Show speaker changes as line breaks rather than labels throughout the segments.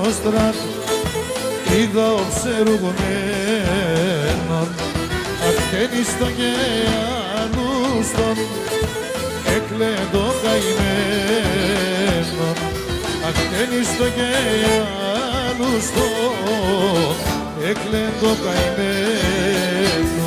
nostrat είδα οψερουμένον ακτένιστον και ανούστον έκλαιτο καημένον ακτένιστον και ανούστον έκλαιτο καημένον.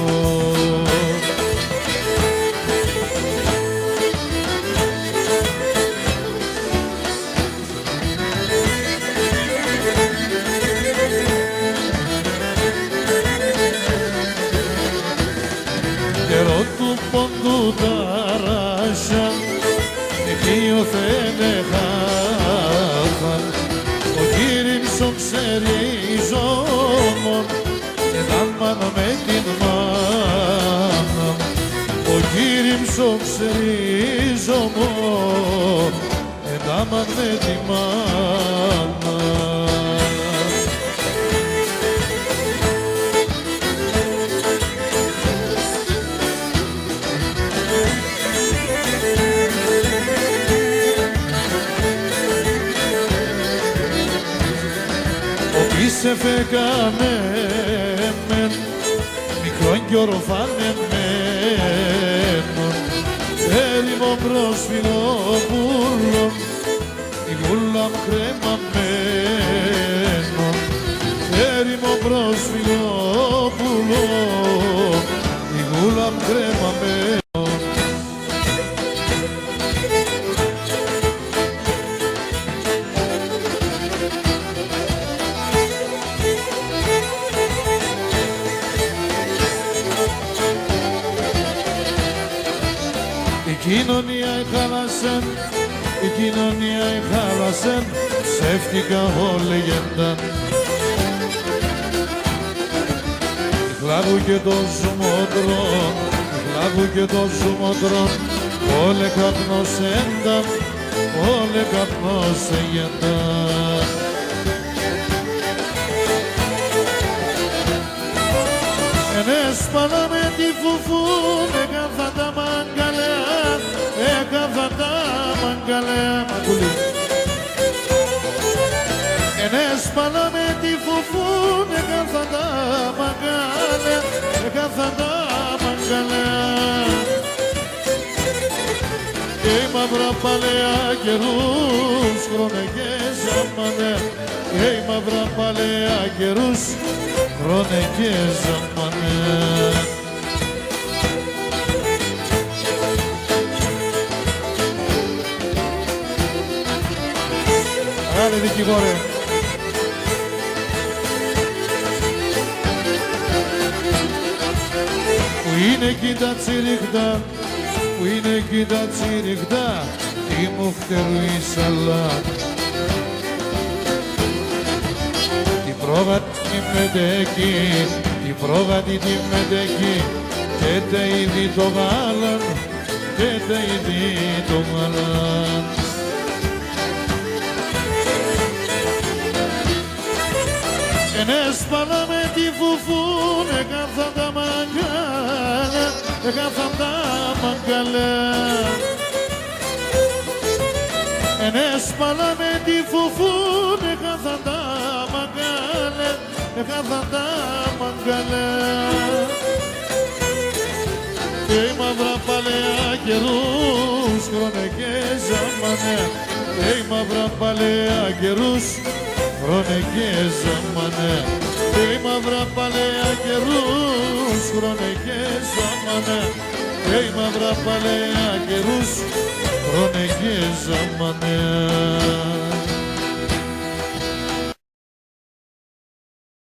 Καιρό του πόντου ταράσια εκείο θενεχάθαν ο κύριμσο ξερίζομον εδάμαν με την μάνα ο κύριμσο ξερίζομον εδάμαν με την μάνα. Σε φέκαμε μεν μικρόν κι ορφανεμένον έρημο προσφυλόπουλον η γούλα μου κρεμαμένον έρημο προσφυλόπουλον η γούλα μου κρεμαμένον. Η κοινωνία εχάλασεν, η κοινωνία εχάλασεν, ψεύτικα όλεγενταν. Η χλάβου και το ζουμότρον, η χλάβου και το ζουμότρον, όλε καπνός ένταν, όλε καπνός έγενταν. Έσπανα με τη φουφούν, έκαθα τα μαγκαλέα, έκαθα τα μαγκαλέα, μαγκουλή. Έσπανα με τη φουφούν, έκαθα τα μαγκαλέα, έκαθα τα μαγκαλέα. Και η μαύρα παλαιά καιρούς, χρόνε και ζαμανέ, και η μαύρα παλαιά καιρούς, χρόνε και ζαμανέ. Άλλε δικηγόρε. Που είναι εκεί τα τσιριχτά, που είναι εκεί τα τσιριχτά, τι μου φτερού η σαλά. Την πρόβα τη μετέκει, την πρόβα τη μετέκει, και τα είδη το γάλαν, και τα είδη το γάλαν. Έσπανα με τη φουφούν, έκαθα τα μαγκάλα, έκαθα τα μαγκάλα. Έσπανα με τη φουφούν, έκαθα τα μαγκάλα, έκαθα τα μαγκάλα. Και η μαύρα παλαιά καιρούς, χρόνε και ζαμανέ, και η μαύρα παλαιά καιρούς, χρόνε και ζαμανέ, και η μαύρα παλαιά καιρούς, χρόνε και ζαμανέ, και η μαύρα παλαιά καιρούς, χρόνε και ζαμανέ.